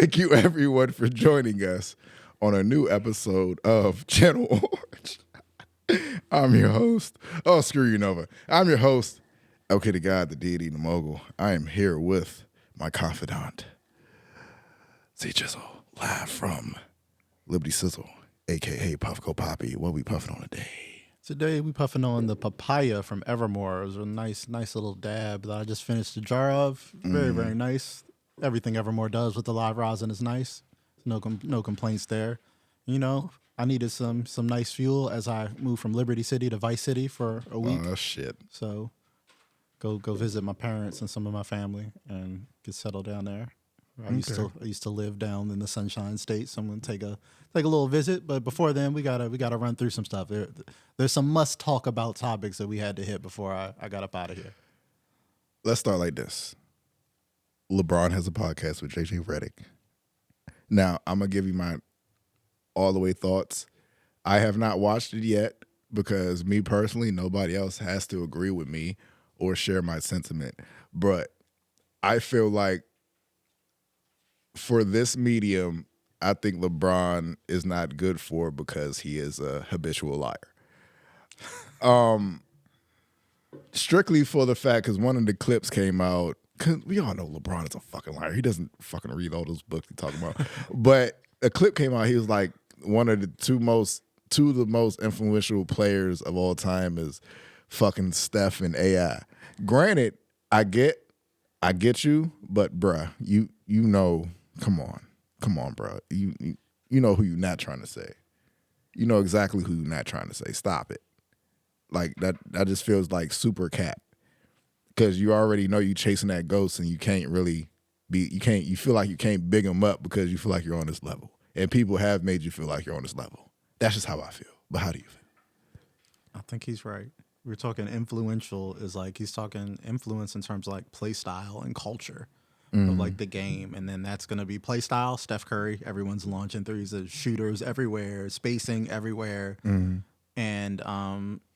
Thank you, everyone, for joining us on a new episode of Channel Orange. I'm your host. Oh, screw you, Nova. I'm your host, okay, the God, the deity, the mogul. I am here with my confidant, C Chisel, live from Liberty Sizzle, a.k.a. Puffco Poppy. What we puffing on today? Today we puffing on the papaya from Evermore. It was a nice little dab that I just finished a jar of. Very nice. Everything Evermore does with the live rosin is nice. No complaints there. You know, I needed some nice fuel as I moved from Liberty City to Vice City for a week. Oh shit! So go visit my parents and some of my family and get settled down there. I used to live down in the Sunshine State, so I'm gonna take a little visit. But before then, we gotta run through some stuff. There's some must talk about topics that we had to hit before I got up out of here. Let's start like this. LeBron has a podcast with JJ Redick. Now I'm gonna give you my all the way thoughts. I have not watched it yet because me personally, nobody else has to agree with me or share my sentiment. But I feel like for this medium, I think LeBron is not good for because he is a habitual liar. Strictly for the fact, because one of the clips came out, because we all know LeBron is a fucking liar. He doesn't fucking read all those books he's talking about. But a clip came out, he was like, one of the two of the most influential players of all time is fucking Steph and AI. Granted, I get you, but bruh, you know, come on, bruh. You know who you're not trying to say. You know exactly who you're not trying to say. Stop it. Like that just feels like super cap. Because you already know you chasing that ghost and you can't really you feel like you can't big him up because you feel like you're on this level. And people have made you feel like you're on this level. That's just how I feel. But how do you feel? I think he's right. We're talking influential is like he's talking influence in terms of like play style and culture of like the game. And then that's going to be play style. Steph Curry, everyone's launching threes, shooters everywhere, spacing everywhere. And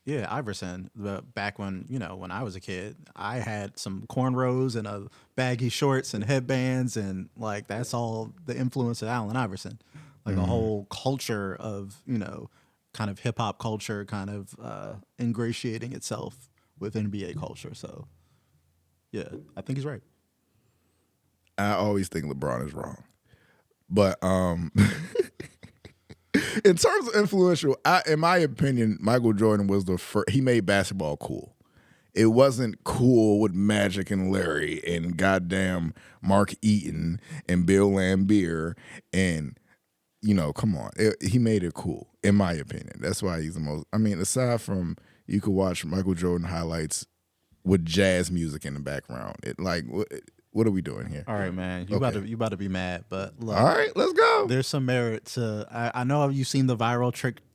yeah, Iverson, back when I was a kid, I had some cornrows and a baggy shorts and headbands, and like that's all the influence of Allen Iverson, like a whole culture of kind of hip hop culture, kind of ingratiating itself with NBA culture. So yeah, I think he's right. I always think LeBron is wrong, but in terms of influential, in my opinion, Michael Jordan was the first. He made basketball cool. It wasn't cool with Magic and Larry and goddamn Mark Eaton and Bill Laimbeer and come on. He made it cool, in my opinion. That's why he's the most. I mean, aside from you could watch Michael Jordan highlights with jazz music in the background. What are we doing here? All right, man. You about to be mad, but look. All right, let's go. There's some merit to. I know you've seen the viral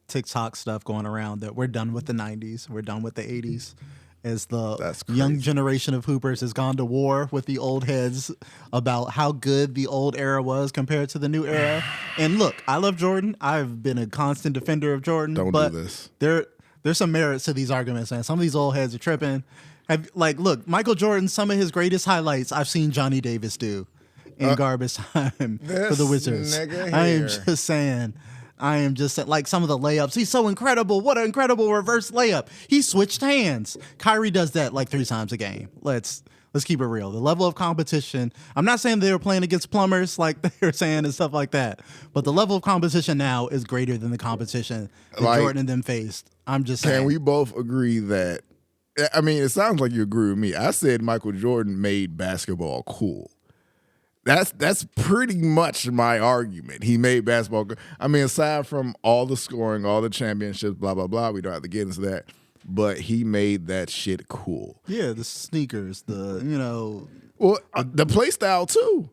TikTok stuff going around that we're done with the 90s. We're done with the 80s. As the young generation of hoopers has gone to war with the old heads about how good the old era was compared to the new era. And look, I love Jordan. I've been a constant defender of Jordan. Don't do this. There's some merits to these arguments, man. Some of these old heads are tripping. Look, Michael Jordan, some of his greatest highlights I've seen Johnny Davis do in garbage time for the Wizards. I am just saying, like some of the layups. He's so incredible. What an incredible reverse layup. He switched hands. Kyrie does that like 3 times a game. Let's keep it real. The level of competition, I'm not saying they were playing against plumbers like they were saying and stuff like that, but the level of competition now is greater than the competition that Jordan and them faced. I'm just saying. Can we both agree that, I mean, it sounds like you agree with me. I said Michael Jordan made basketball cool. That's pretty much my argument. He made basketball cool. I mean, aside from all the scoring, all the championships, blah, blah, blah, we don't have to get into that. But he made that shit cool. Yeah, the sneakers, the play style too.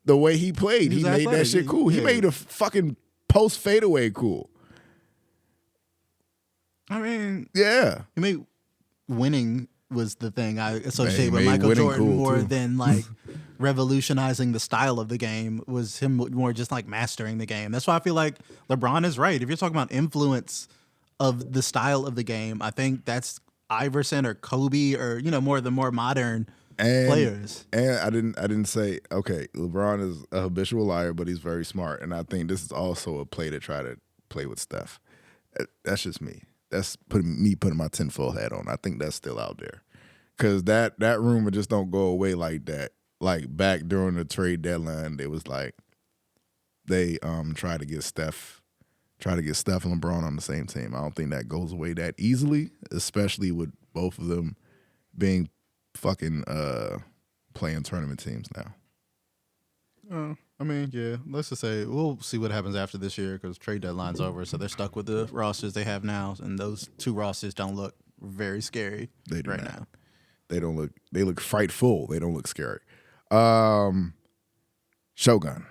The way he played, he made that shit cool. He made a fucking post fadeaway cool. I mean, yeah. He made winning was the thing I associate with Michael Jordan cool more than like revolutionizing the style of the game. Was him more just like mastering the game. That's why I feel like LeBron is right. If you're talking about influence of the style of the game, I think that's Iverson or Kobe or more the more modern players. And I didn't say, okay, LeBron is a habitual liar, but he's very smart. And I think this is also a play to try to play with Steph. That's just me. That's putting my tinfoil hat on. I think that's still out there. Because that rumor just don't go away like that. Like back during the trade deadline, it was like they tried to get Steph and LeBron on the same team. I don't think that goes away that easily, especially with both of them being fucking playing tournament teams now. I mean, yeah, let's just say we'll see what happens after this year because trade deadline's over. So they're stuck with the rosters they have now, and those two rosters don't look very scary now. They don't look. They look frightful. They don't look scary. Shogun,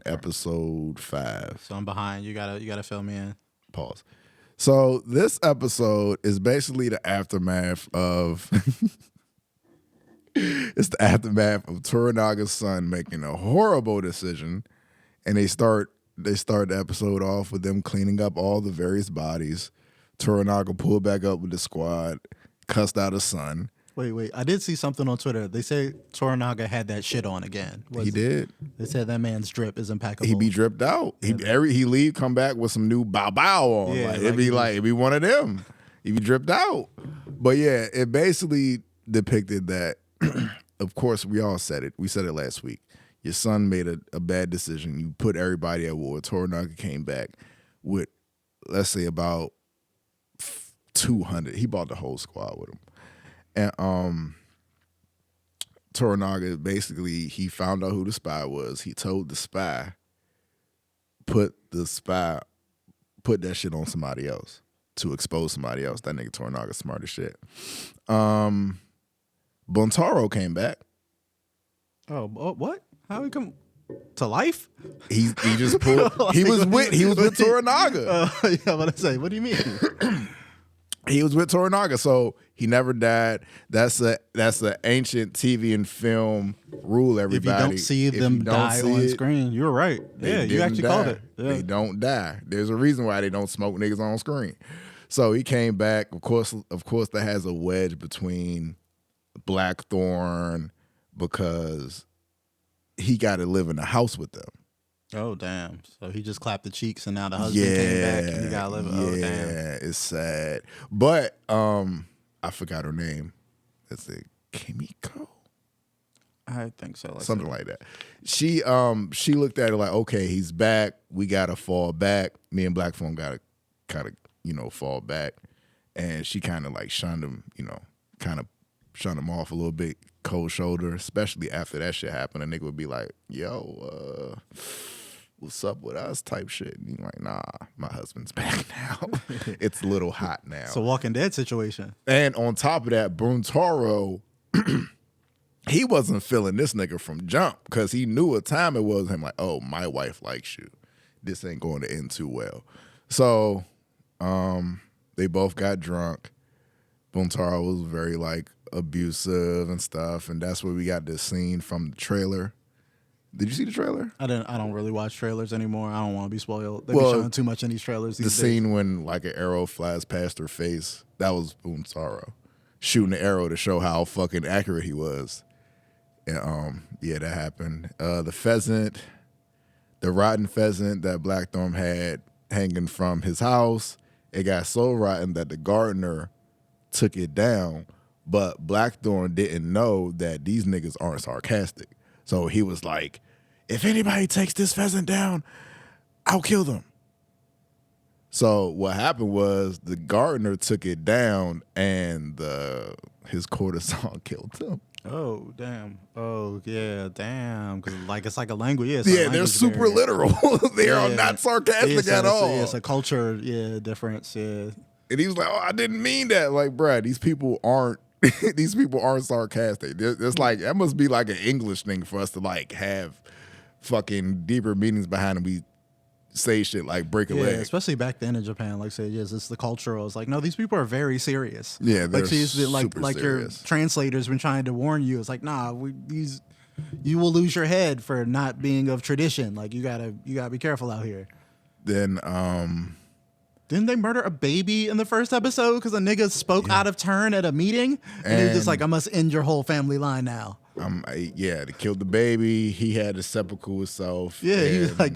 episode 5. So I'm behind. You gotta fill me in. Pause. So this episode is basically the aftermath of it's the aftermath of Toranaga's son making a horrible decision, and they start the episode off with them cleaning up all the various bodies. Toranaga pulled back up with the squad, cussed out his son. Wait. I did see something on Twitter. They say Toranaga had that shit on again. He did. They said that man's drip is impeccable. He be dripped out. He leave, come back with some new bow on. Yeah, it'd be one of them. He be dripped out. But yeah, it basically depicted that. Of course, we all said it. We said it last week. Your son made a bad decision. You put everybody at war. Toranaga came back with, let's say, about 200. He bought the whole squad with him. And Toranaga, basically, he found out who the spy was. He told the spy, put that shit on somebody else to expose somebody else. That nigga Toranaga smart as shit. Buntaro came back. Oh, what? How he come to life? He just pulled. He was with Toranaga. Yeah, I'm about to say, what do you mean? He was with Toranaga, so he never died. That's the ancient TV and film rule. Everybody, if you don't see them die on screen, you're right. Yeah, you actually called it. Yeah. They don't die. There's a reason why they don't smoke niggas on screen. So he came back. Of course, that has a wedge between Blackthorn because he got to live in the house with them. Oh, damn. So he just clapped the cheeks and now the husband came back and he got to live. Oh, damn. Yeah, it's sad. But I forgot her name. Is it Kimiko? I think so. Something like that. She looked at it like, okay, he's back. We got to fall back. Me and Blackthorn got to kind of, fall back. And she kind of like shunned him, kind of shunned him off a little bit, cold shoulder, especially after that shit happened. A nigga would be like, yo, what's up with us type shit. And he's like, nah, my husband's back now. It's a little hot now. It's a Walking Dead situation. And on top of that, Buntaro, he wasn't feeling this nigga from jump because he knew what time it was. Him like, oh, my wife likes you. This ain't going to end too well. So they both got drunk. Buntaro was very like abusive and stuff, and that's where we got this scene from the trailer. Did you see the trailer? I don't really watch trailers anymore. I don't want to be spoiled. They be showing too much in these trailers these days. The scene when like an arrow flies past her face, that was Buntaro shooting the arrow to show how fucking accurate he was. And yeah, that happened. The pheasant, the rotten pheasant that Blackthorn had hanging from his house, it got so rotten that the gardener took it down, but Blackthorn didn't know that these niggas aren't sarcastic. So he was like, if anybody takes this pheasant down, I'll kill them. So what happened was the gardener took it down and his courtesan killed him. Oh, damn. Oh, yeah, damn. Because it's like a language. Yeah, they're super literal. They are not sarcastic at all. It's a culture, difference, yeah. And he was like, oh, I didn't mean that. Like, bruh, these people aren't sarcastic. It's like, that must be like an English thing for us to like have fucking deeper meanings behind them. We say shit like break a leg. Especially back then in Japan, like say, yes, it's the cultural. It's like, no, these people are very serious. Yeah, they're like your translators been trying to warn you. It's like, nah, you will lose your head for not being of tradition. Like you gotta be careful out here. Then Didn't they murder a baby in the first episode because a nigga spoke out of turn at a meeting? And he was just like, I must end your whole family line now. They killed the baby. He had to seppuku himself. Yeah, he was like,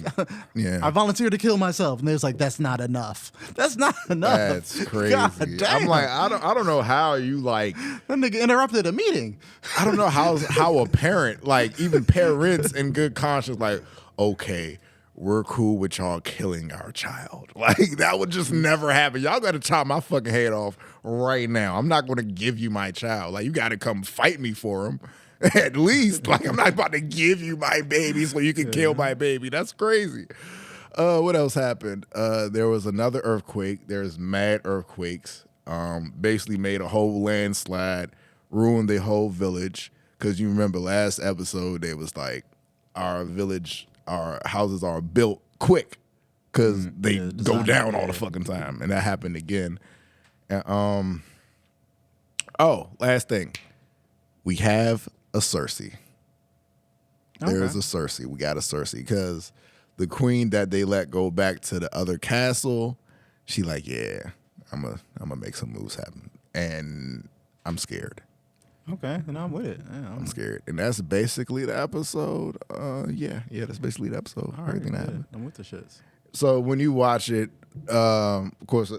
I volunteered to kill myself. And they was like, that's not enough. That's not enough. That's crazy. God damn. I'm like, I don't know how you like. That nigga interrupted a meeting. I don't know how a parent, like even parents in good conscience, like, okay, we're cool with y'all killing our child. Like, that would just never happen. Y'all got to chop my fucking head off right now. I'm not going to give you my child. Like, you got to come fight me for him. At least. Like, I'm not about to give you my baby so you can kill my baby. That's crazy. What else happened? There was another earthquake. There's mad earthquakes. Basically made a whole landslide, ruined the whole village. Because you remember last episode, they was like, our houses are built quick because they go down all the fucking time. And that happened again. And, last thing. We have a Cersei. There is a Cersei. We got a Cersei because the queen that they let go back to the other castle, she like, yeah, I'm gonna make some moves happen. And I'm scared. Okay, and I'm with it. Yeah, I'm scared. And that's basically the episode. That's basically the episode. All right, everything that happened. I'm with the shits. So when you watch it, of course,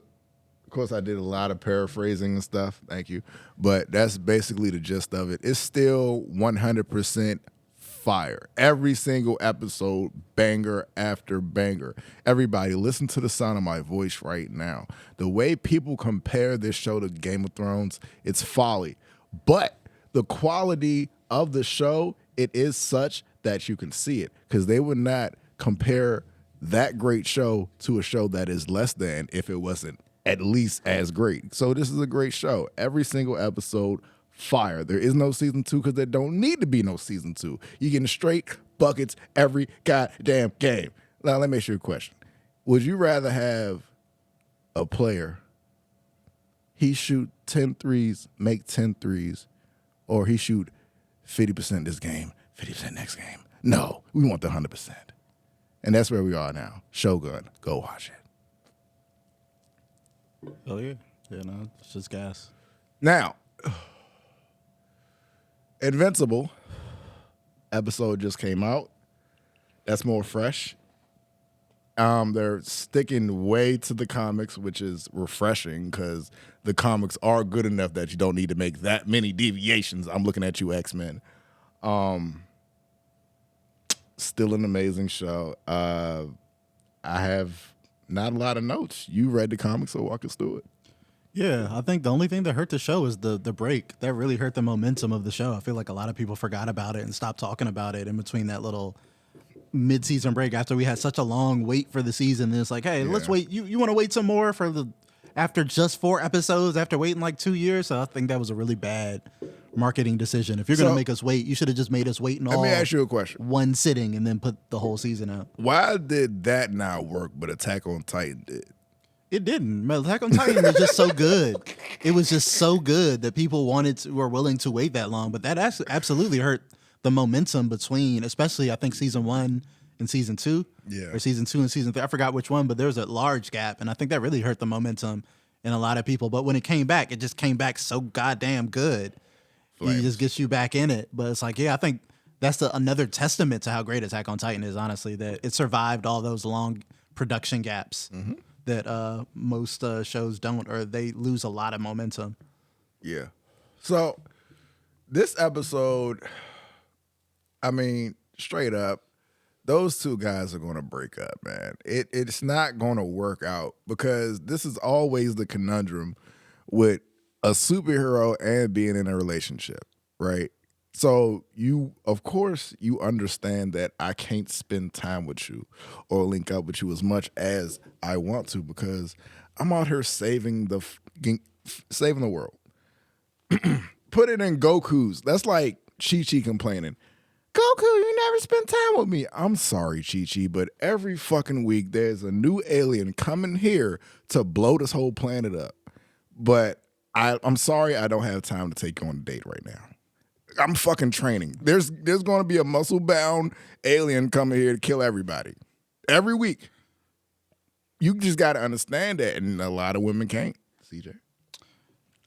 I did a lot of paraphrasing and stuff. Thank you. But that's basically the gist of it. It's still 100% fire. Every single episode, banger after banger. Everybody, listen to the sound of my voice right now. The way people compare this show to Game of Thrones, it's folly. But the quality of the show, it is such that you can see it. Because they would not compare that great show to a show that is less than if it wasn't at least as great. So this is a great show. Every single episode, fire. There is no season 2 because there don't need to be no season 2. You're getting straight buckets every goddamn game. Now, let me ask you a question. Would you rather have a player, he shoot 10 threes, make 10 threes, or he shoot 50% this game, 50% next game? No, we want the 100%. And that's where we are now. Shogun, go watch it. Oh, yeah. Yeah, no, it's just gas. Now, Invincible episode just came out. That's more fresh. They're sticking way to the comics, which is refreshing because the comics are good enough that you don't need to make that many deviations. I'm looking at you, Xmen. Still an amazing show. I have not a lot of notes. You read the comics, so walk us through it. Yeah, I think the only thing that hurt the show is the break. That really hurt the momentum of the show. I feel like a lot of people forgot about it and stopped talking about it in between that little mid-season break after we had such a long wait for the season. And it's like, hey, let's wait. You want to wait some more after just 4 episodes after waiting like 2 years? So I think that was a really bad marketing decision. If you're going to make us wait, you should have just made us wait in all. Let me ask you a question. One sitting and then put the whole season out. Why did that not work, but Attack on Titan did? It didn't. Attack on Titan was just so good. It was just so good that people were willing to wait that long. But that absolutely hurt the momentum between, especially I think season 1 and season 2. Yeah. Or season 2 and season 3. I forgot which one, but there was a large gap. And I think that really hurt the momentum in a lot of people. But when it came back, it just came back so goddamn good. It just gets you back in it. But it's like, yeah, I think that's another testament to how great Attack on Titan is, honestly, that it survived all those long production gaps. Mm-hmm. That most shows don't, or they lose a lot of momentum. Yeah. So this episode, I mean, straight up, those two guys are going to break up, man. It's not going to work out because this is always the conundrum with a superhero and being in a relationship, right? So of course, you understand that I can't spend time with you or link up with you as much as I want to because I'm out here saving the world. Put it in Goku's. That's like Chi-Chi complaining. Goku, you never spend time with me. I'm sorry, Chi-Chi, but every fucking week there's a new alien coming here to blow this whole planet up. But I'm sorry I don't have time to take you on a date right now. I'm fucking training. There's going to be a muscle-bound alien coming here to kill everybody. Every week. You just got to understand that, and a lot of women can't. CJ,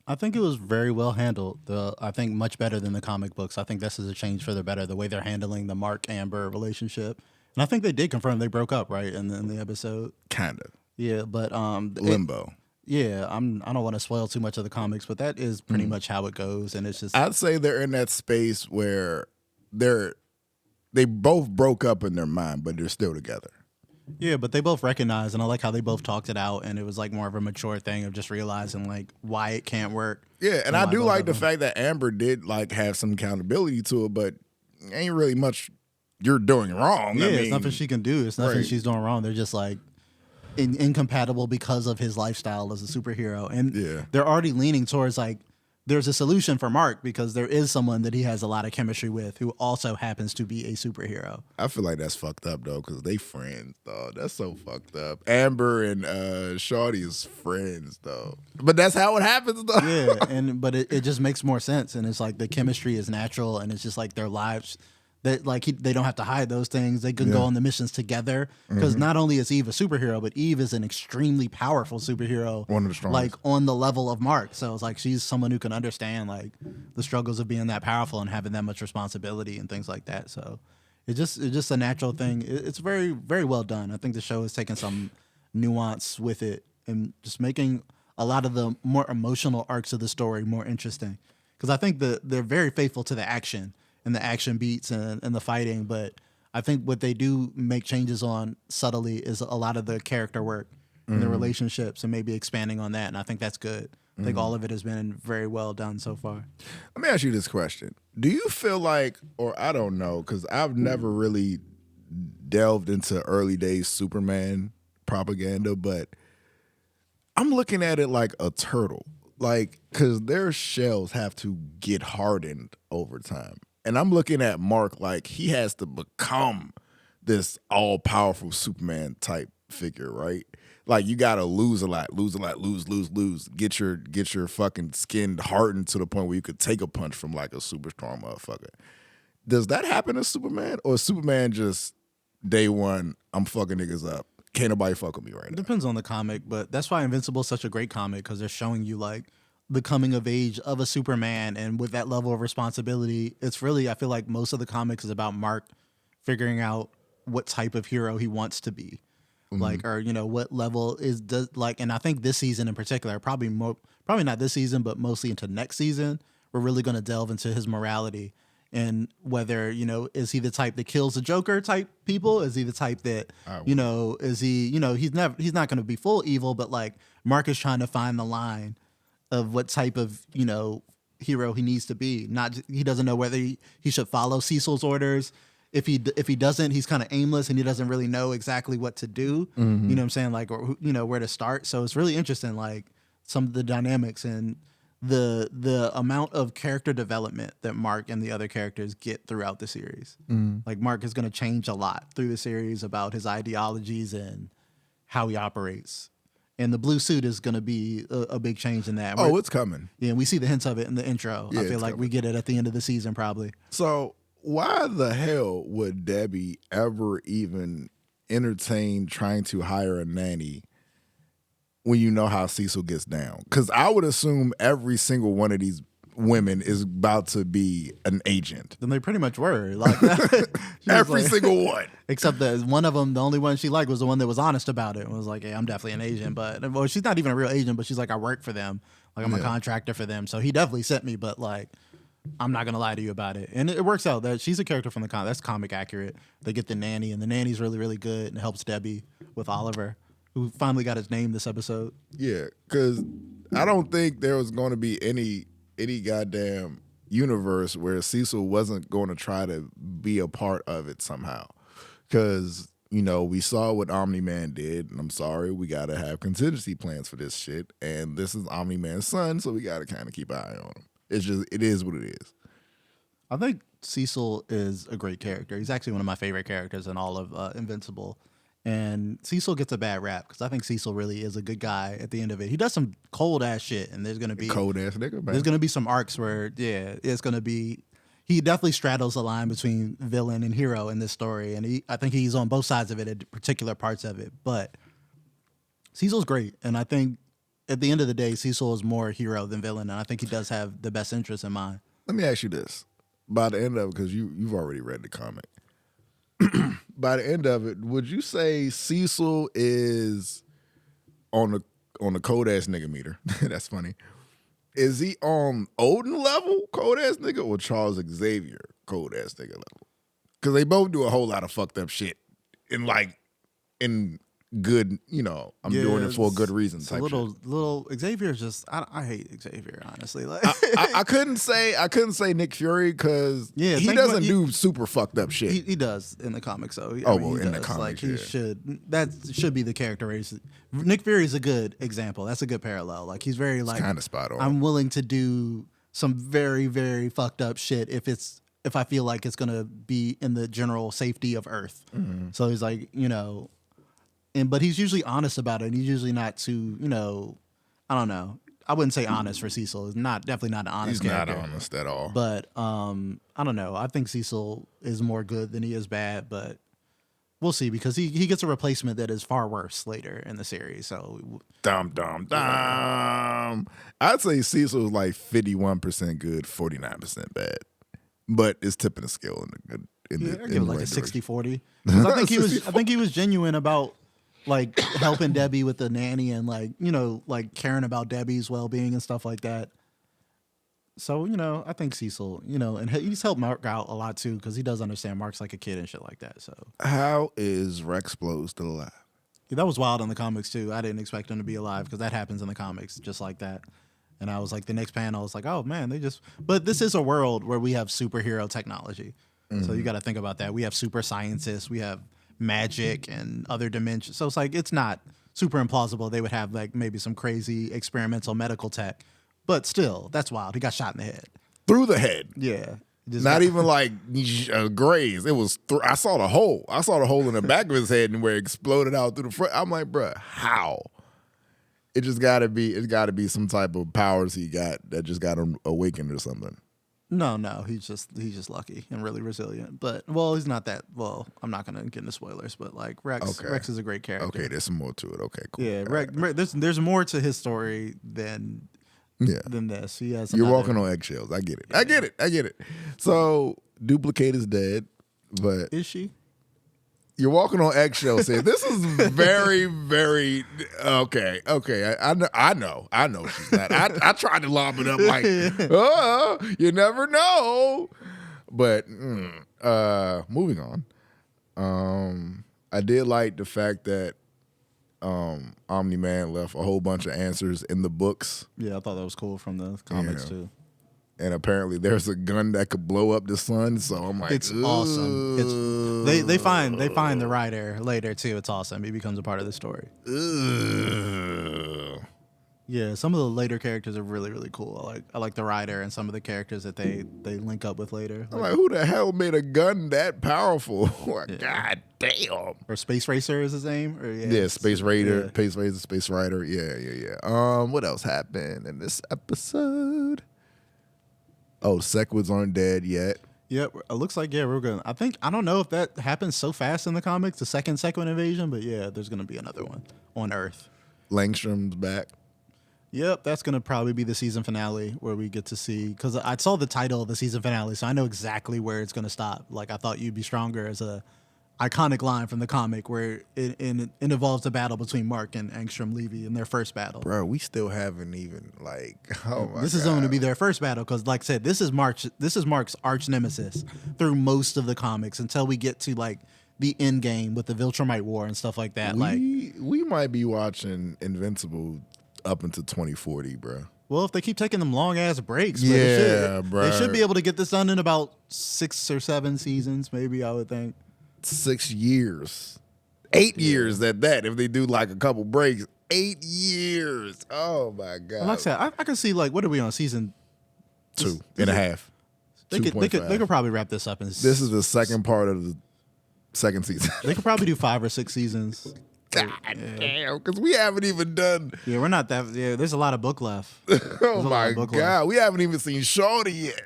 I think it was very well handled. I think much better than the comic books. I think this is a change for the better. The way they're handling the Mark Amber relationship, and I think they did confirm they broke up right in the episode. Kind of. Yeah, but limbo. I don't want to spoil too much of the comics, but that is pretty much how it goes, and it's just. I'd say they're in that space where they both broke up in their mind, but they're still together. Yeah, but they both recognize, and I like how they both talked it out, and it was like more of a mature thing of just realizing like why it can't work. Yeah, and I do like the fact that Amber did like have some accountability to it, but ain't really much you're doing wrong. Yeah, I mean, it's nothing she can do. It's nothing she's doing wrong. They're just like incompatible because of his lifestyle as a superhero, and they're already leaning towards like there's a solution for Mark because there is someone that he has a lot of chemistry with who also happens to be a superhero. I feel like that's fucked up though, because they friends though. That's so fucked up. Amber and Shorty is friends though, but that's how it happens though. Yeah, but it just makes more sense, and it's like the chemistry is natural, and it's just like their lives. That like they don't have to hide those things. They can go on the missions together because not only is Eve a superhero, but Eve is an extremely powerful superhero. One of the strongest, like on the level of Mark. So it's like she's someone who can understand like the struggles of being that powerful and having that much responsibility and things like that. So it's just a natural thing. It's very very well done. I think the show has taken some nuance with it and just making a lot of the more emotional arcs of the story more interesting. Because I think they're very faithful to the action and the action beats and the fighting, but I think what they do make changes on subtly is a lot of the character work and the relationships and maybe expanding on that, and I think that's good. I think all of it has been very well done so far. Let me ask you this question. Do you feel like, or I don't know, because I've never really delved into early days Superman propaganda, but I'm looking at it like a turtle. Like, because their shells have to get hardened over time. And I'm looking at Mark like he has to become this all-powerful Superman type figure, right? Like you gotta lose a lot, lose. Get your fucking skin hardened to the point where you could take a punch from like a super strong motherfucker. Does that happen to Superman? Or is Superman just day one, I'm fucking niggas up. Can't nobody fuck with me right now? It depends on the comic, but that's why Invincible is such a great comic, because they're showing you like the coming of age of a Superman, and with that level of responsibility, it's really, I feel like most of the comics is about Mark figuring out what type of hero he wants to be, like, or what level and I think this season in particular, probably not this season, but mostly into next season, we're really going to delve into his morality and whether is he the type that kills the Joker type people? Is he the type that is he he's not going to be full evil, but like Mark is trying to find the line of what type of, hero he needs to be. He doesn't know whether he should follow Cecil's orders. If he doesn't, he's kind of aimless and he doesn't really know exactly what to do. You know what I'm saying? Like, or where to start. So it's really interesting, like some of the dynamics and the amount of character development that Mark and the other characters get throughout the series. Like Mark is going to change a lot through the series about his ideologies and how he operates. And the blue suit is going to be a big change in that. Oh, it's coming. Yeah, and we see the hints of it in the intro. Yeah, I feel like we get it at the end of the season probably. So why the hell would Debbie ever even entertain trying to hire a nanny when you know how Cecil gets down? Because I would assume every single one of these women is about to be an agent. Then they pretty much were. Like every single one. Except that one of them, the only one she liked was the one that was honest about it. And was like, hey, I'm definitely an agent. But well, she's not even a real agent, but she's like, I work for them. Like I'm a contractor for them. So he definitely sent me, but like I'm not going to lie to you about it. And it works out that she's a character from the comic. That's comic accurate. They get the nanny, and the nanny's really, really good and helps Debbie with Oliver, who finally got his name this episode. Yeah, because I don't think there was going to be any goddamn universe where Cecil wasn't going to try to be a part of it somehow. Because, we saw what Omni-Man did, and I'm sorry, we got to have contingency plans for this shit. And this is Omni-Man's son, so we got to kind of keep an eye on him. It is what it is. I think Cecil is a great character. He's actually one of my favorite characters in all of Invincible. And Cecil gets a bad rap because I think Cecil really is a good guy at the end of it. He does some cold ass shit, and there's gonna be cold ass nigga, man. There's gonna be some arcs where it's gonna be. He definitely straddles the line between villain and hero in this story, and I think he's on both sides of it at particular parts of it. But Cecil's great, and I think at the end of the day, Cecil is more hero than villain, and I think he does have the best interest in mind. Let me ask you this: by the end of it, because you've already read the comic, by the end of it, would you say Cecil is on the cold ass nigga meter? That's funny. Is he on Odin level cold ass nigga or Charles Xavier cold ass nigga level? Because they both do a whole lot of fucked up shit in good, I'm doing it for a good reason. Type little Xavier's just I hate Xavier, honestly. Like I couldn't say Nick Fury because he doesn't do super fucked up shit. He does in the comics though. In the comics, he should be the characterization. Nick Fury is a good example. That's a good parallel. Like he's very like kind of spot on. I'm willing to do some very very fucked up shit if I feel like it's gonna be in the general safety of Earth. Mm-hmm. So he's like but he's usually honest about it. And he's usually not too, I don't know. I wouldn't say honest for Cecil. He's definitely not an honest character. He's not honest at all. But I don't know. I think Cecil is more good than he is bad, but we'll see because he gets a replacement that is far worse later in the series. So I'd say Cecil is like 51% good, 49% bad. But it's tipping the scale in the I give it like a 60-40. I think he was genuine about like helping Debbie with the nanny and like caring about Debbie's well-being and stuff like that. So, I think Cecil, and he's helped Mark out a lot too because he does understand Mark's like a kid and shit like that. So how is Rex Blow still alive? Yeah, that was wild in the comics too. I didn't expect him to be alive because that happens in the comics just like that. And I was like, the next panel, I was like, oh man, but this is a world where we have superhero technology. Mm-hmm. So you got to think about that. We have super scientists, we have magic and other dimensions. So it's like, it's not super implausible they would have like maybe some crazy experimental medical tech, but still, that's wild. He got shot in the head. Through the head. Yeah. Not even like graze. It was, I saw the hole. I saw the hole in the back of his head and where it exploded out through the front. I'm like, bruh, how? It's gotta be some type of powers he got that just got him awakened or something. No, he's just lucky and really resilient. But he's not that. Well, I'm not gonna get into spoilers, but like Rex is a great character. Okay, there's some more to it. Okay, cool. Yeah, Rex, there's more to his story than this. He has. You're walking on eggshells. I get it. Yeah. I get it. So Duplicate is dead, but is she? You're walking on eggshells here. This is very, very okay. I know she's not. I tried to lob it up like, oh, you never know. But moving on. I did like the fact that Omni-Man left a whole bunch of answers in the books. Yeah, I thought that was cool from the comics too. And apparently there's a gun that could blow up the sun. So I'm like, it's awesome. They find the writer later too. It's awesome. He becomes a part of the story. Yeah, some of the later characters are really, really cool. I like the writer and some of the characters that they link up with later. I'm like, who the hell made a gun that powerful? God damn. Or Space Racer is his name? Space Raider, Space Racer, Space Rider. Yeah. What else happened in this episode? Oh, Sequids aren't dead yet. Yep, it looks like we're gonna. I don't know if that happens so fast in the comics, the second Sequid invasion, but yeah, there's gonna be another one on Earth. Langstrom's back. Yep, that's gonna probably be the season finale where we get to see, because I saw the title of the season finale, so I know exactly where it's gonna stop. Like I thought You'd Be Stronger as a iconic line from the comic where it involves a battle between Mark and Angstrom Levy in their first battle. Bro, we still haven't even this is going to be their first battle because, like I said, this is Mark's arch nemesis through most of the comics until we get to like the end game with the Viltrumite War and stuff like that. We might be watching Invincible up until 2040, bro. Well, if they keep taking them long ass breaks, bro, they should be able to get this done in about 6 or 7 seasons, maybe. I would think. 6 years, 8 years at that. If they do like a couple breaks, 8 years. Oh my god! Like I said, I can see like what are we on season 2.5? They could probably wrap this up. This is the second part of the second season. They could probably do 5 or 6 seasons. God damn, because we haven't even done. Yeah, we're not that. Yeah, there's a lot of book left. Oh my god, we haven't even seen Shorty yet.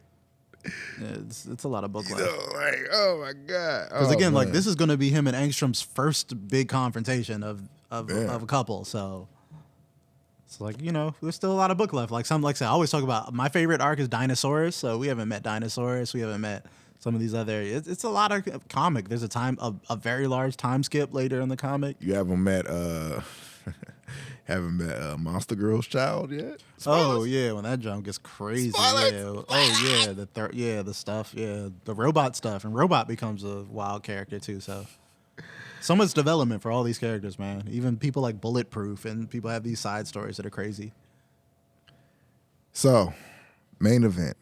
Yeah, it's a lot of book left. Oh my god! Because again, like this is going to be him and Angstrom's first big confrontation of of a couple. So it's like, there's still a lot of book left. Like I always talk about my favorite arc is Dinosaurus. So we haven't met Dinosaurus. We haven't met some of these other. It's a lot of comic. There's a very large time skip later in the comic. You haven't met Monster Girl's child yet? Spoilers. Oh yeah, when that jump gets crazy. Spoilers. Yeah. Oh yeah, the stuff. Yeah, the robot stuff, and Robot becomes a wild character too. So much development for all these characters, man. Even people like Bulletproof, and people have these side stories that are crazy. So, main event.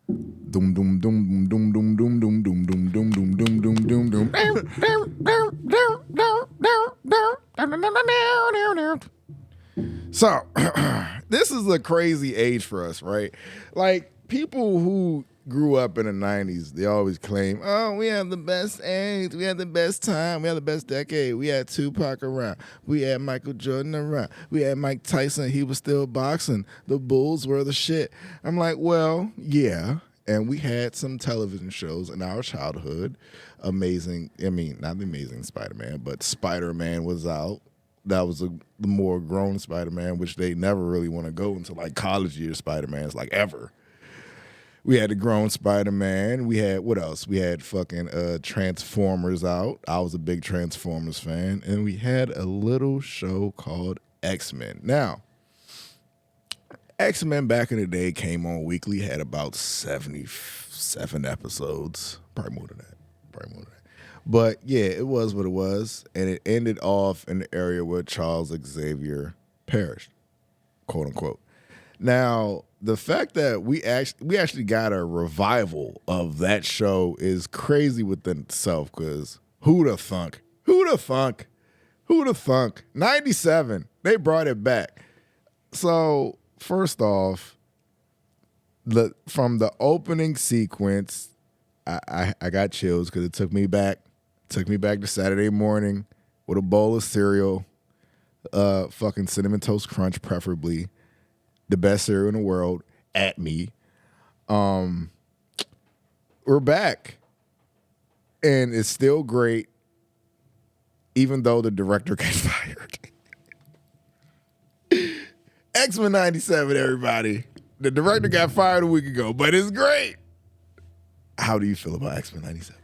Doom doom doom doom doom doom doom doom doom doom doom doom doom doom doom. So, this is a crazy age for us, right? Like, people who grew up in the 90s, they always claim, oh, we had the best age, we had the best time, we had the best decade, we had Tupac around, we had Michael Jordan around, we had Mike Tyson, he was still boxing, the Bulls were the shit. I'm like, well, yeah, and we had some television shows in our childhood. Not the Amazing Spider-Man, but Spider-Man was out. That was the more grown Spider-Man, which they never really want to go into like college year Spider-Mans, like ever. We had the grown Spider-Man. We had, what else? We had fucking Transformers out. I was a big Transformers fan. And we had a little show called Xmen. Now, Xmen back in the day came on weekly, had about 77 episodes. Probably more than that. But yeah, it was what it was. And it ended off in the area where Charles Xavier perished, quote unquote. Now, the fact that we actually got a revival of that show is crazy within itself, because who the thunk? 97, they brought it back. So, first off, from the opening sequence, I got chills because it took me back to Saturday morning with a bowl of cereal, fucking Cinnamon Toast Crunch preferably. The best cereal in the world at me. We're back. And it's still great, even though the director got fired. Xmen 97, everybody. The director got fired a week ago, but it's great. How do you feel about Xmen 97?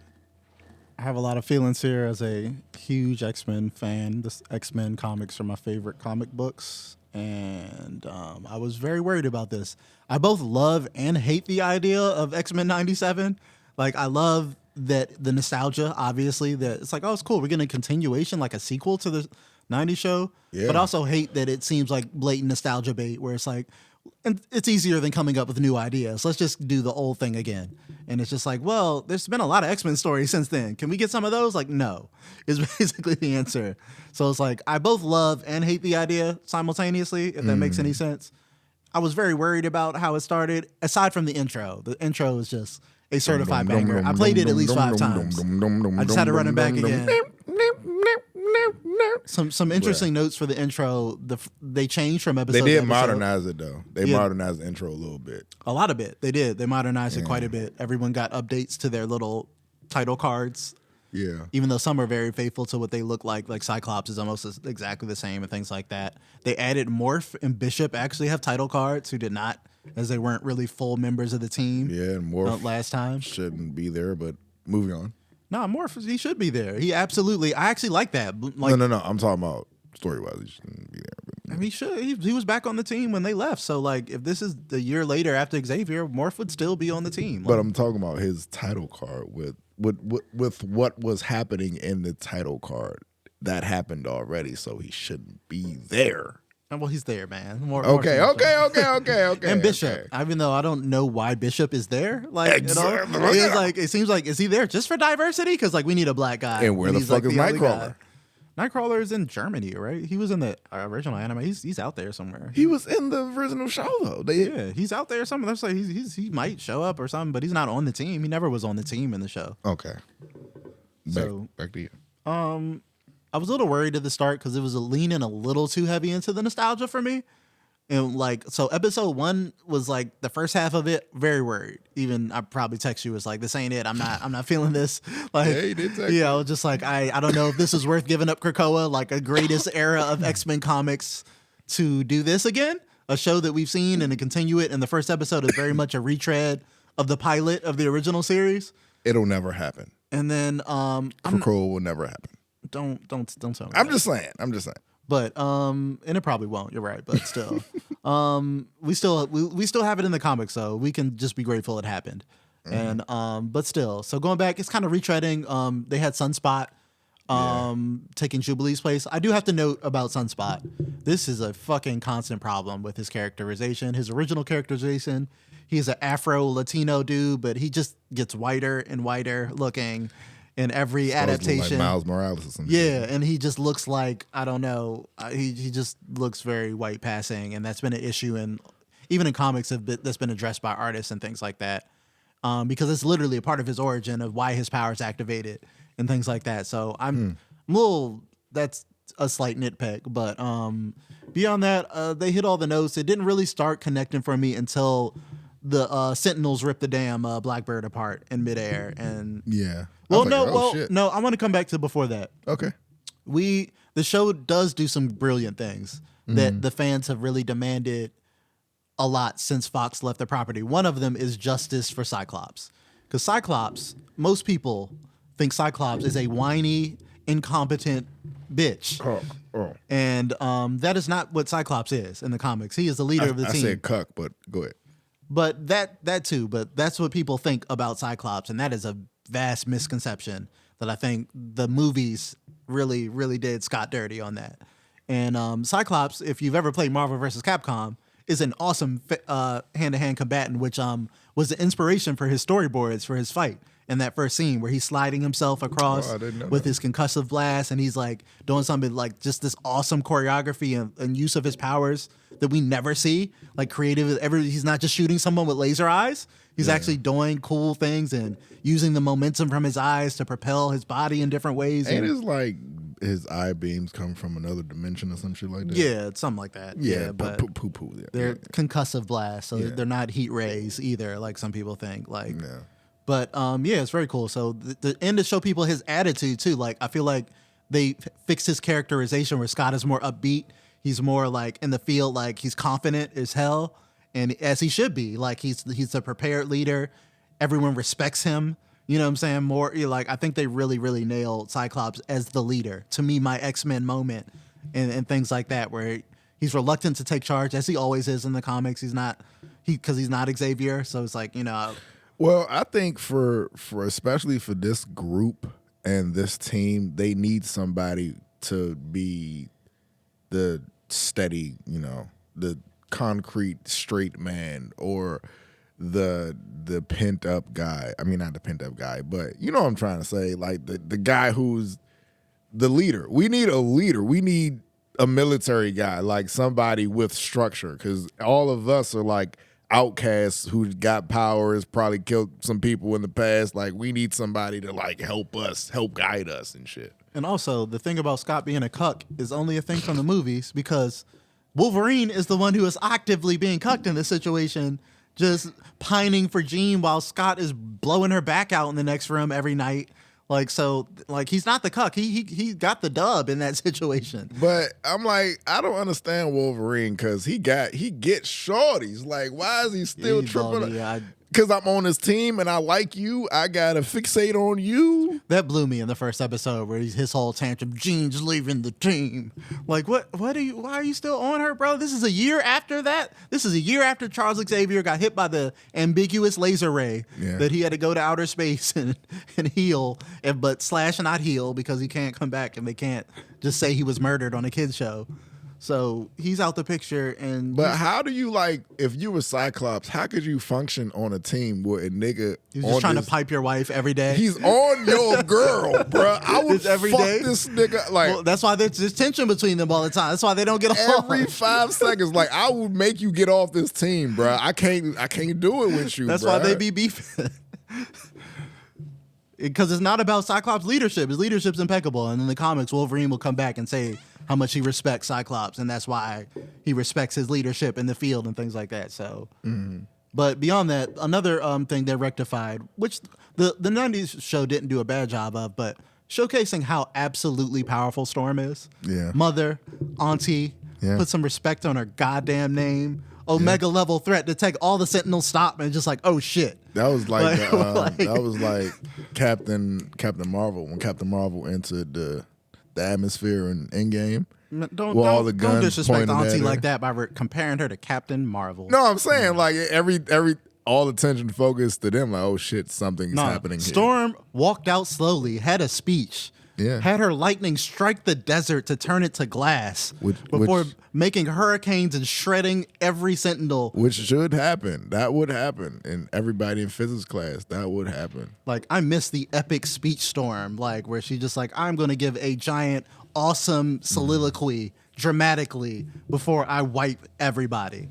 I have a lot of feelings here as a huge X-Men fan. This X-Men comics are my favorite comic books. And I was very worried about this. I both love and hate the idea of X-Men 97. Like, I love that the nostalgia, obviously, that it's like, oh, it's cool. We're getting a continuation, like a sequel to the 90s show. Yeah. But I also hate that it seems like blatant nostalgia bait, where it's like, and it's easier than coming up with new ideas. Let's just do the old thing again. And it's just like, well, there's been a lot of X-Men stories since then. Can we get some of those? Like, no, is basically the answer. So it's like, I both love and hate the idea simultaneously, if that makes any sense. I was very worried about how it started, aside from the intro. The intro is just a certified banger. I played it at least 5 times. I just had to run it back again. Some interesting notes for the intro. They changed from episode to episode. They did modernize it, though. They modernized the intro a little bit. A lot of it. They did. They modernized it quite a bit. Everyone got updates to their little title cards. Yeah. Even though some are very faithful to what they look like Cyclops is almost exactly the same and things like that. They added Morph and Bishop actually have title cards, who did not, as they weren't really full members of the team. Yeah, and Morph last time shouldn't be there, but moving on. No, Morph, he should be there. He absolutely, I actually like that. Like, no. I'm talking about story-wise. He shouldn't be there. But, I mean, he was back on the team when they left. So, like, if this is the year later after Xavier, Morph would still be on the team. But I'm talking about his title card with what was happening in the title card. That happened already, so he shouldn't be there. Well, he's there, man. Okay. And Bishop, even though I don't know why Bishop is there, like, exactly. It seems like, is he there just for diversity? Because like we need a black guy. And where the fuck is Nightcrawler? Nightcrawler is in Germany, right? He was in the original anime. He's out there somewhere. He was in the original show though. He's out there somewhere. That's like he might show up or something, but he's not on the team. He never was on the team in the show. Okay. Back to you. I was a little worried at the start because it was leaning a little too heavy into the nostalgia for me. And like, so episode 1 was like the first half of it, very worried. Even I probably text you was like, this ain't it. I'm not feeling this. Like, Yeah, he did text you know, just like, I don't know if this is worth giving up Krakoa, like a greatest era of X-Men comics to do this again. A show that we've seen and to continue it. And the first episode is very much a retread of the pilot of the original series. It'll never happen. And then, Krakoa will never happen. Don't tell me. I'm just saying. But and it probably won't. You're right, but still, we still have it in the comics, so we can just be grateful it happened. And but still, so going back, it's kind of retreading. They had Sunspot taking Jubilee's place. I do have to note about Sunspot. This is a fucking constant problem with his characterization. His original characterization, he's an Afro Latino dude, but he just gets whiter and whiter looking. In every adaptation, like Miles Morales or something. Yeah, and he just looks like, I don't know, he just looks very white passing, and that's been an issue, and even in comics that's been addressed by artists and things like that, because it's literally a part of his origin of why his powers activated and things like that. So I'm a little, that's a slight nitpick, but beyond that, they hit all the notes. It didn't really start connecting for me until the Sentinels ripped the damn Blackbird apart in midair, and yeah. Well, no, I want to come back to before that. Okay. The show does do some brilliant things that the fans have really demanded a lot since Fox left the property. One of them is justice for Cyclops. Because Cyclops, most people think Cyclops is a whiny, incompetent bitch. Oh. And that is not what Cyclops is in the comics. He is the leader of the team. I said cuck, but go ahead. But that too, but that's what people think about Cyclops, and that is a vast misconception that I think the movies really, really did Scott dirty on that. And Cyclops, if you've ever played Marvel vs. Capcom, is an awesome hand-to-hand combatant, which was the inspiration for his storyboards for his fight in that first scene where he's sliding himself across with his concussive blast, and he's like doing something like just this awesome choreography and use of his powers that we never see, like creative. He's not just shooting someone with laser eyes. He's actually doing cool things and using the momentum from his eyes to propel his body in different ways. And it's like his eye beams come from another dimension or some shit like that. Yeah, something like that. Yeah, but poo. Yeah. they're concussive blasts, so they're not heat rays either, like some people think. Like, but it's very cool. So the end to show people his attitude too. Like, I feel like they fixed his characterization where Scott is more upbeat. He's more like in the field, like he's confident as hell. And as he should be, like he's a prepared leader. Everyone respects him. You know what I'm saying? More like I think they really, really nailed Cyclops as the leader. To me, my X-Men moment and things like that, where he's reluctant to take charge, as he always is in the comics. He's not Xavier, so it's like, you know. Well, I think for especially for this group and this team, they need somebody to be the steady, you know, the concrete straight man, or the pent up guy. I mean, not the pent up guy, but you know what I'm trying to say, like the guy who's the leader. We need a leader. We need a military guy, like somebody with structure, because all of us are like outcasts who got powers, probably killed some people in the past. Like, we need somebody to like help guide us and shit. And also, the thing about Scott being a cuck is only a thing from the movies, because Wolverine is the one who is actively being cucked in this situation, just pining for Jean while Scott is blowing her back out in the next room every night. Like, so, like, he's not the cuck. He got the dub in that situation. But I'm like, I don't understand Wolverine, because he gets shorties. Like, why is he still tripping? Because I'm on his team and I like you, I gotta fixate on you. That blew me in the first episode where his whole tantrum, Jean's leaving the team. Like, why are you still on her, bro? This is a year after that. This is a year after Charles Xavier got hit by the ambiguous laser ray that he had to go to outer space and heal, but slash and not heal because he can't come back and they can't just say he was murdered on a kid's show. So he's out the picture. But how do you, like, if you were Cyclops, how could you function on a team with a nigga? He's just trying to pipe your wife every day. He's on your girl, bro. I would fuck this nigga. Like, well, that's why there's tension between them all the time. That's why they don't get along. Every 5 seconds, like, I would make you get off this team, bro. I can't do it with you. That's bro. why they be beefing. Because it's not about Cyclops' leadership. His leadership's impeccable. And in the comics, Wolverine will come back and say how much he respects Cyclops, and that's why he respects his leadership in the field and things like that. So, but beyond that, another thing they rectified, which the 90s show didn't do a bad job of, but showcasing how absolutely powerful Storm is. Yeah. Mother, auntie, put some respect on her goddamn name. Omega level threat to take all the Sentinels stop and just like, oh shit. That was like, that was like Captain Marvel when Captain Marvel entered the atmosphere in Endgame. Don't disrespect Auntie like that by comparing her to Captain Marvel. No, I'm saying like every all attention focused to them. Like, oh shit, something's happening here. Storm walked out slowly, had a speech. Yeah. Had her lightning strike the desert to turn it to glass before making hurricanes and shredding every Sentinel. Which should happen. That would happen. And everybody in physics class, that would happen. Like, I miss the epic speech Storm, like where she just like, I'm going to give a giant, awesome soliloquy dramatically before I wipe everybody.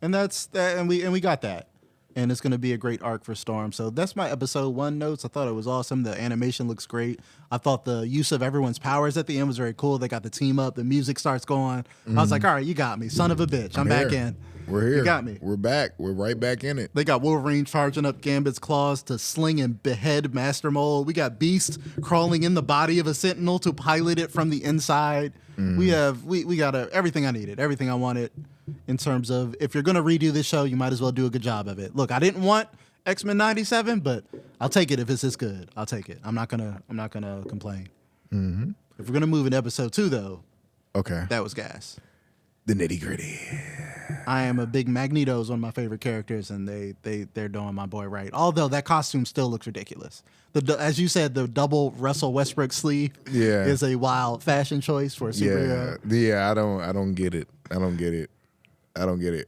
And that's that. And we got that. And it's going to be a great arc for Storm. So that's my episode 1 notes. I thought it was awesome. The animation looks great. I thought the use of everyone's powers at the end was very cool. They got the team up. The music starts going. I was like, all right, you got me. Son of a bitch. I'm back in. We're here. You got me. We're back. We're right back in it. They got Wolverine charging up Gambit's claws to sling and behead Master Mold. We got Beast crawling in the body of a Sentinel to pilot it from the inside. We got everything I needed, everything I wanted. In terms of, if you're going to redo this show, you might as well do a good job of it. Look, I didn't want Xmen 97, but I'll take it if it's this good. I'll take it. I'm not gonna complain. If we're gonna move in episode 2, though, okay, that was gas. The nitty gritty. I am a big Magneto is one of my favorite characters, and they're doing my boy right. Although that costume still looks ridiculous. As you said, the double Russell Westbrook sleeve is a wild fashion choice for a superhero. Yeah, I don't get it.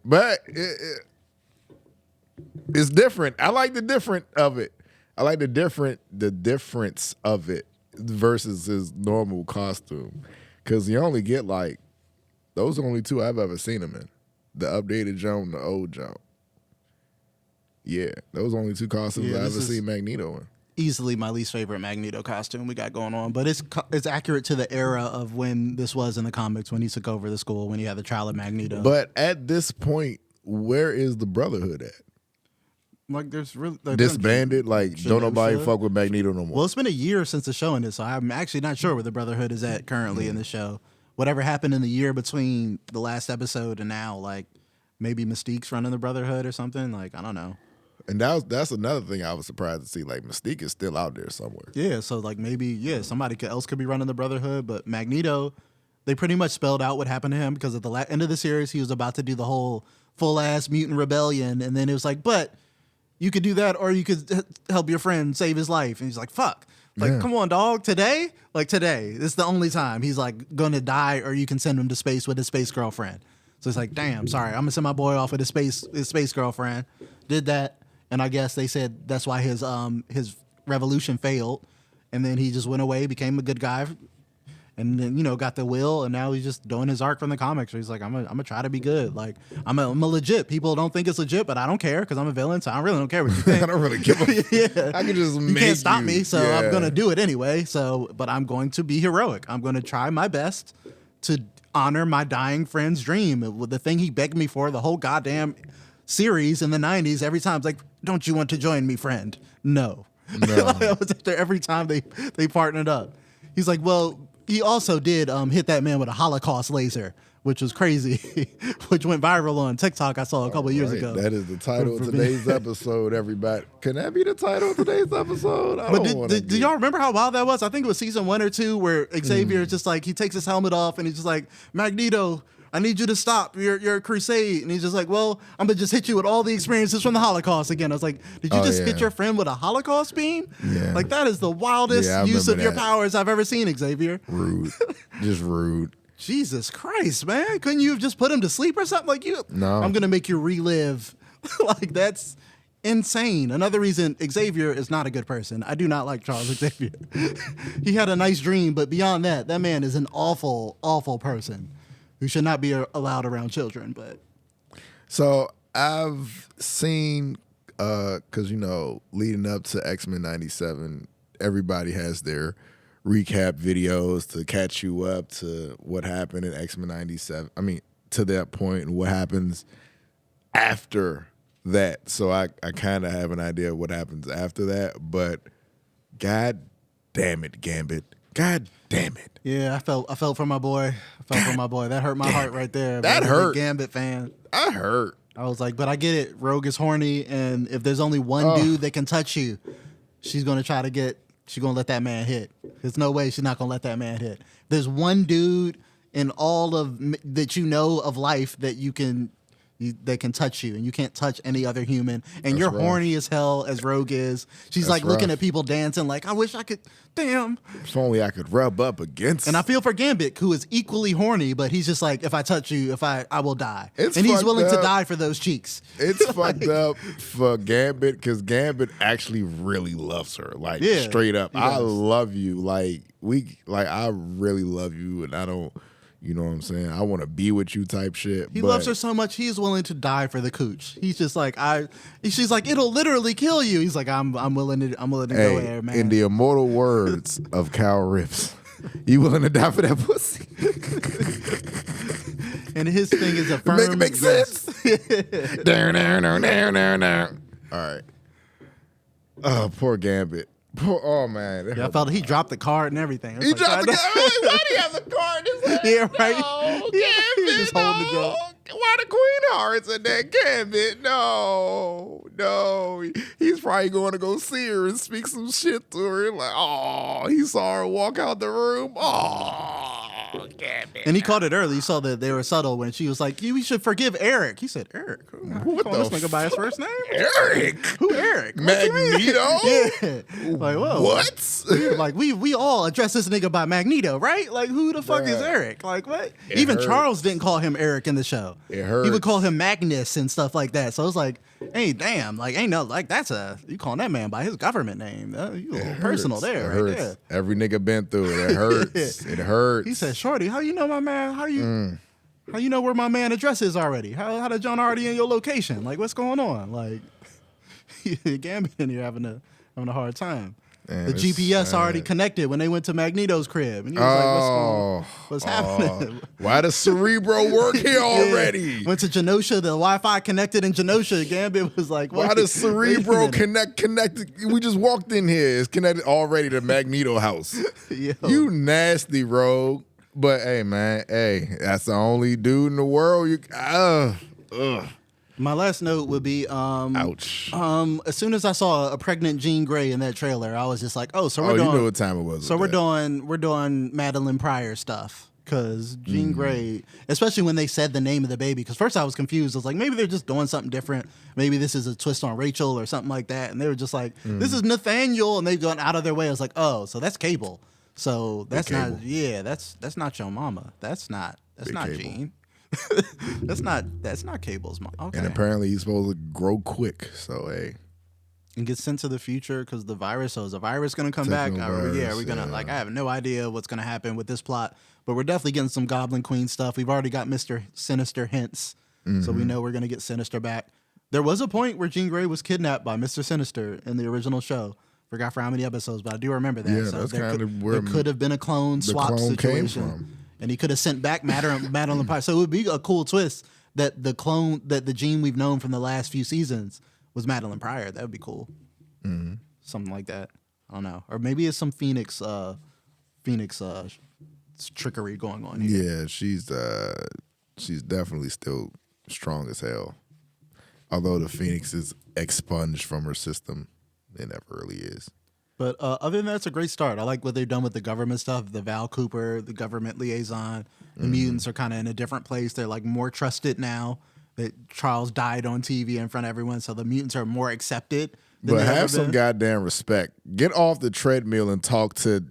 But it's different. I like the difference of it versus his normal costume. Because you only get like, those are the only 2 I've ever seen him in. The updated jump and the old jump. Yeah, those are the only 2 costumes I've ever seen Magneto in. Easily my least favorite Magneto costume we got going on, but it's accurate to the era of when this was in the comics, when he took over the school, when he had the trial of Magneto. But at this point, where is the Brotherhood at? Like, there's really disbanded. Like, don't nobody fuck with Magneto no more. Well, it's been a year since the show ended, so I'm actually not sure where the Brotherhood is at currently in the show. Whatever happened in the year between the last episode and now, like maybe Mystique's running the Brotherhood or something. Like, I don't know. And that's another thing I was surprised to see. Like, Mystique is still out there somewhere. Yeah, so like maybe somebody else could be running the Brotherhood, but Magneto, they pretty much spelled out what happened to him, because at the end of the series he was about to do the whole full ass mutant rebellion, and then it was like, but you could do that, or you could help your friend save his life, and he's like, fuck. Like, come on, dog. Today, this is the only time he's like gonna die, or you can send him to space with his space girlfriend. So it's like, damn, sorry, I'm gonna send my boy off with his space girlfriend. Did that. And I guess they said that's why his revolution failed, and then he just went away, became a good guy, and then got the will, and now he's just doing his arc from the comics. Where he's like, I'm gonna try to be good. Like I'm a legit. People don't think it's legit, but I don't care because I'm a villain, so I really don't care what you think. I don't really give a. I can just you can't stop me, so I'm gonna do it anyway. So, but I'm going to be heroic. I'm gonna try my best to honor my dying friend's dream. The thing he begged me for the whole goddamn series in the 90s, every time it's like, don't you want to join me, friend? No. I was there every time they partnered up. He's like, well, he also did hit that man with a Holocaust laser, which was crazy, which went viral on TikTok I saw a couple of years ago. That is the title of today's episode, everybody. Can that be the title of today's episode? Did y'all remember how wild that was? I think it was season 1 or 2 where Xavier is just like, he takes his helmet off and he's just like, Magneto, I need you to stop your crusade. And he's just like, well, I'm going to just hit you with all the experiences from the Holocaust again. I was like, did you hit your friend with a Holocaust beam? Yeah. Like, that is the wildest use of your powers I've ever seen, Xavier. Rude. Just rude. Jesus Christ, man. Couldn't you have just put him to sleep or something? Like, No. I'm going to make you relive. Like, that's insane. Another reason Xavier is not a good person. I do not like Charles Xavier. He had a nice dream, but beyond that man is an awful, awful person who should not be allowed around children. But so I've seen, because leading up to Xmen 97, everybody has their recap videos to catch you up to what happened in Xmen 97. I mean, to that point and what happens after that. So I kind of have an idea of what happens after that. But God damn it, Gambit. God damn it. Yeah, I felt for my boy. That hurt my heart right there. That hurt. Gambit fan. I hurt. I was like, but I get it. Rogue is horny, and if there's only one dude that can touch you, she's gonna let that man hit. There's no way she's not gonna let that man hit. There's one dude in all of that you know of life that that can touch you, and you can't touch any other human. And you're horny as hell as Rogue is. She's like looking at people dancing, like, I wish I could. Damn. If only I could rub up against. And I feel for Gambit, who is equally horny, but he's just like, if I touch you, I will die. And he's willing to die for those cheeks. It's fucked up for Gambit because Gambit actually really loves her, like straight up. I love you, I really love you, and I don't. You know what I'm saying? I want to be with you type shit. He loves her so much, he's willing to die for the cooch. He's just like, she's like, it'll literally kill you. He's like, I'm willing to go there, man. In the immortal words of Cal Rips, you willing to die for that pussy? And his thing is a firm. Make sense? All right. Oh, poor Gambit. Oh man! Yeah, I felt he dropped the card and everything. He dropped the card. Why do you have the card in his hand? Yeah, right. No, He just holding the gun. Why the Queen of Hearts in that Gambit? No. He's probably going to go see her and speak some shit to her. Like, oh, he saw her walk out the room. Oh, Gambit. And he caught it early. He saw that they were subtle when she was like, "We should forgive Eric." He said, "Eric? What the this nigga by his first name? Eric? Who Eric? Magneto? Yeah. Like, whoa. What? Like, we all address this nigga by Magneto, right? Like, who the fuck is Eric? Like, what? Even hurts. Charles didn't call him Eric in the show. It hurts. He would call him Magnus and stuff like that. So I was like, hey, damn, like, ain't no, like, you calling that man by his government name. You a little personal there, right there. Every nigga been through it. It hurts. It hurts. He said, "Shorty, how you know my man? How you know where my man address is already? How did John already in your location? Like, what's going on? Like, Gambit in here having a hard time." Man, the GPS already connected when they went to Magneto's crib. And he was like, what's happening? Why does Cerebro work here already? Went to Genosha, the Wi-Fi connected in Genosha. Gambit was like, why does Cerebro connected? We just walked in here. It's connected already to Magneto house. Yo. You nasty rogue. But hey, man, that's the only dude in the world My last note would be, ouch. As soon as I saw a pregnant Jean Grey in that trailer, I was just like, we're doing. You knew what time it was. So we're doing Madeline Pryor stuff because Jean Grey, especially when they said the name of the baby. Because first I was confused. I was like, maybe they're just doing something different. Maybe this is a twist on Rachel or something like that. And they were just like, this is Nathaniel, and they've gone out of their way. I was like, oh, so that's Cable. So that's not. Yeah, that's not your mama. That's not Cable. Jean. that's not Cable's mom. Okay. And apparently he's supposed to grow quick. So and get sent to the future because the virus. So is the virus going to come back? We're gonna I have no idea what's going to happen with this plot, but we're definitely getting some Goblin Queen stuff. We've already got Mr. Sinister hints, so we know we're going to get Sinister back. There was a point where Jean Grey was kidnapped by Mr. Sinister in the original show. Forgot for how many episodes, but I do remember that. Yeah, so that's there kind of where there could have been a clone swap situation. And he could have sent back Madeline Pryor. So it would be a cool twist that the Jean we've known from the last few seasons was Madeline Pryor. That would be cool. Mm-hmm. Something like that. I don't know. Or maybe it's some Phoenix trickery going on here. Yeah, she's definitely still strong as hell. Although the Phoenix is expunged from her system, it never really is. But other than that, it's a great start. I like what they've done with the government stuff. The Val Cooper, the government liaison. The mutants are kind of in a different place. They're like more trusted now that Charles died on TV in front of everyone. So the mutants are more accepted. But have some goddamn respect. Get off the treadmill and talk to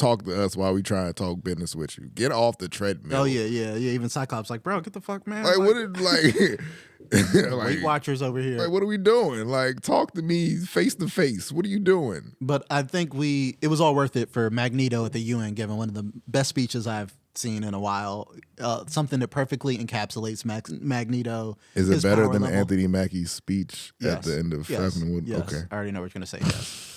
us while we try to talk business with you. Get off the treadmill. Oh yeah. Even Cyclops like, bro, get the fuck, man. Like what did Weight Watchers over here. Like, what are we doing? Like, talk to me face to face. What are you doing? But I think it was all worth it for Magneto at the UN giving one of the best speeches I've seen in a while. Something that perfectly encapsulates Magneto. Is it better than Anthony Mackie's speech at the end of Yes. Seven? Yes. Okay. I already know what you're going to say, yes.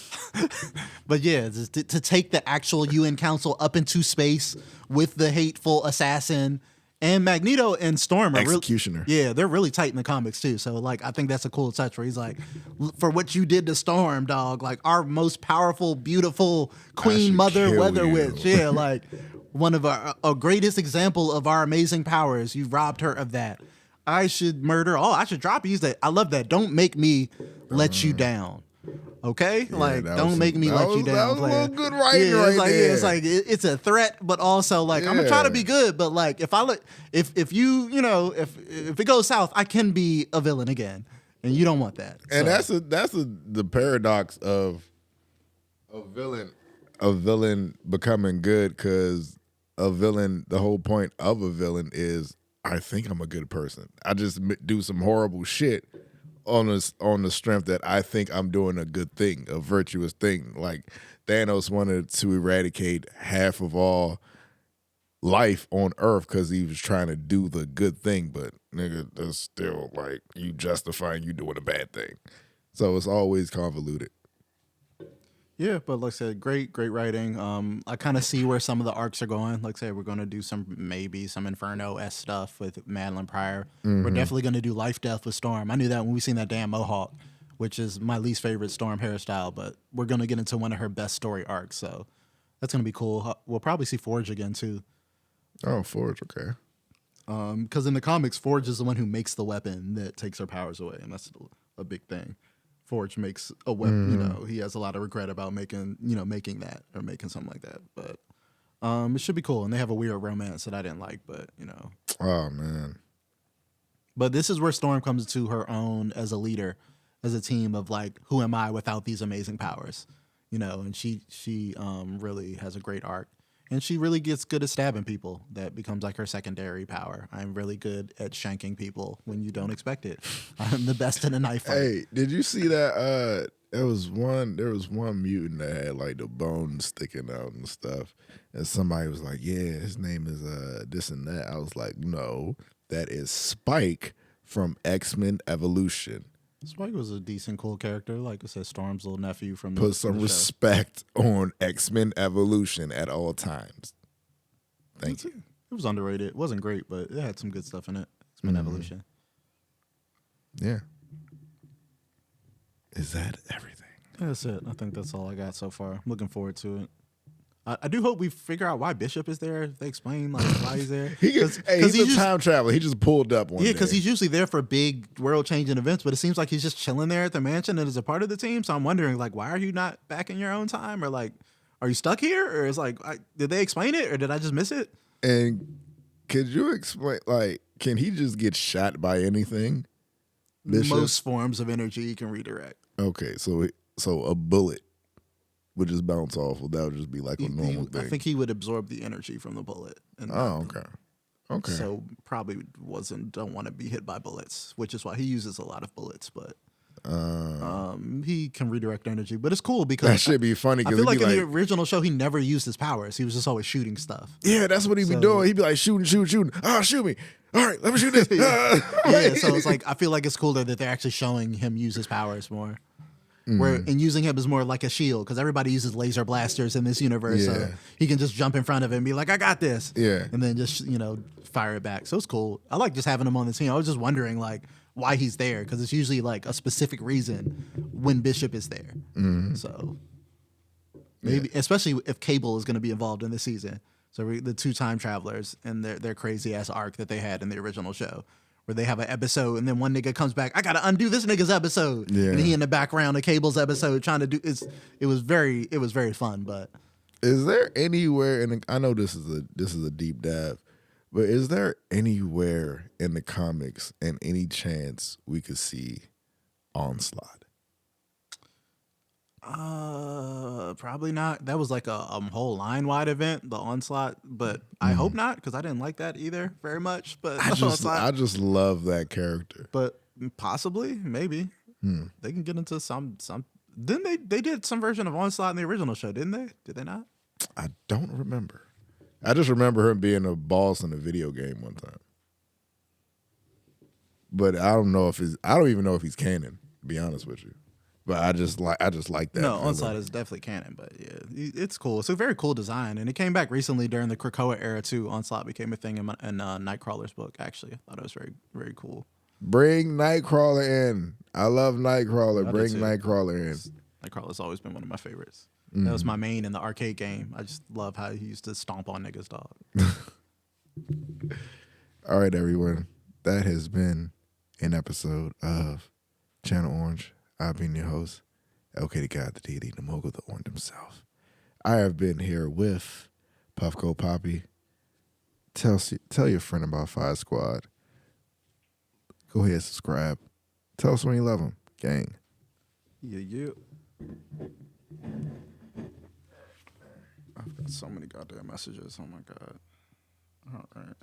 But yeah, to take the actual UN Council up into space with the hateful assassin and Magneto and Storm are Executioner. They're really tight in the comics too. So like, I think that's a cool touch where he's like, for what you did to Storm, dog, like our most powerful, beautiful Queen Mother Weather Witch. Yeah, like one of our a greatest example of our amazing powers. You robbed her of that. I should murder. Oh, I should drop you. I love that. Don't make me let you down. Okay, Yeah, like don't make me let you down. That was a little good writing yeah, right there. It's like it's a threat, but also like I'm gonna try to be good. But like if it goes south, I can be a villain again, and you don't want that. And that's the paradox of a villain becoming good, because a villain, the whole point of a villain is I think I'm a good person. I just do some horrible shit on the strength that I think I'm doing a good thing, a virtuous thing. Like Thanos wanted to eradicate half of all life on Earth because he was trying to do the good thing, but nigga, that's still like you justifying you doing a bad thing. So it's always convoluted. Yeah, but like I said, great writing. I kind of see where some of the arcs are going. Like I said, we're going to do some Inferno-esque stuff with Madeline Pryor. We're definitely going to do Life Death with Storm. I knew that when we seen that damn Mohawk, which is my least favorite Storm hairstyle, but we're going to get into one of her best story arcs, so that's going to be cool. We'll probably see Forge again, too. Oh, Forge, okay. Because in the comics, Forge is the one who makes the weapon that takes her powers away, and that's a big thing. Forge makes a weapon, he has a lot of regret about making that or making something like that. But it should be cool. And they have a weird romance that I didn't like, but Oh man. But this is where Storm comes to her own as a leader, as a team of like, who am I without these amazing powers? And she really has a great arc. And she really gets good at stabbing people. That becomes like her secondary power. I'm really good at shanking people when you don't expect it. I'm the best in a knife fight. Hey, did you see that? There was one mutant that had like the bones sticking out and stuff. And somebody was like, yeah, his name is this and that. I was like, no, that is Spike from Xmen Evolution. Spike was a decent, cool character. Like I said, Storm's little nephew from Put some respect on Xmen Evolution at all times. Thank you. It was underrated. It wasn't great, but it had some good stuff in it. Xmen Evolution. Yeah. Is that everything? That's it. I think that's all I got so far. I'm looking forward to it. I do hope we figure out why Bishop is there. If they explain like why he's there. He's a time traveler. He just pulled up one day. Yeah, because he's usually there for big world-changing events, but it seems like he's just chilling there at the mansion and is a part of the team. So I'm wondering, like, why are you not back in your own time? Or like, are you stuck here? Or is like, did they explain it? Or did I just miss it? And could you explain, like, can he just get shot by anything? Bishop? Most forms of energy he can redirect. Okay, so a bullet would just bounce off. Well, that would just be like a normal thing. I think he would absorb the energy from the bullet. Okay. So probably don't want to be hit by bullets, which is why he uses a lot of bullets. But he can redirect energy. But it's cool because that should be funny. I feel like in the original show he never used his powers. He was just always shooting stuff. Yeah, that's what he'd be doing. He'd be like shooting. Ah, shoot me. All right, let me shoot this. Yeah, so it's like I feel like it's cooler that they're actually showing him use his powers more. And using him as more like a shield, because everybody uses laser blasters in this universe, so he can just jump in front of it and be like, I got this. Yeah. And then just, fire it back. So it's cool. I like just having him on the team. I was just wondering like why he's there, because it's usually like a specific reason when Bishop is there. So maybe, especially if Cable is going to be involved in this season. So the two time travelers and their crazy ass arc that they had in the original show, where they have an episode and then one nigga comes back, I gotta undo this nigga's episode. Yeah. And he in the background of Cable's episode trying to do it was very fun. But is there anywhere I know this is a deep dive, but is there anywhere in the comics and any chance we could see Onslaught? Probably not. That was like a whole line-wide event, the Onslaught, but I hope not, because I didn't like that either very much. But I just love that character. But possibly, maybe they can get into some. Didn't they did some version of Onslaught in the original show? Didn't they? Did they not? I don't remember. I just remember him being a boss in a video game one time. But I don't even know if he's canon, to be honest with you. But I just like that. No, feeling. Onslaught is definitely canon, but yeah, it's cool. It's a very cool design, and it came back recently during the Krakoa era too. Onslaught became a thing in Nightcrawler's book. Actually, I thought it was very, very cool. Bring Nightcrawler in. I love Nightcrawler. I Bring do too. Nightcrawler in. Nightcrawler's always been one of my favorites. That was my main in the arcade game. I just love how he used to stomp on niggas, dog. All right, everyone. That has been an episode of Channel Orange. I've been your host, LK the God, the deity, the mogul, the orange himself. I have been here with Puffco Poppy. Tell your friend about Fiyasquad. Go ahead, subscribe. Tell someone you love them, gang. Yeah. I've got so many goddamn messages. Oh my god. All right.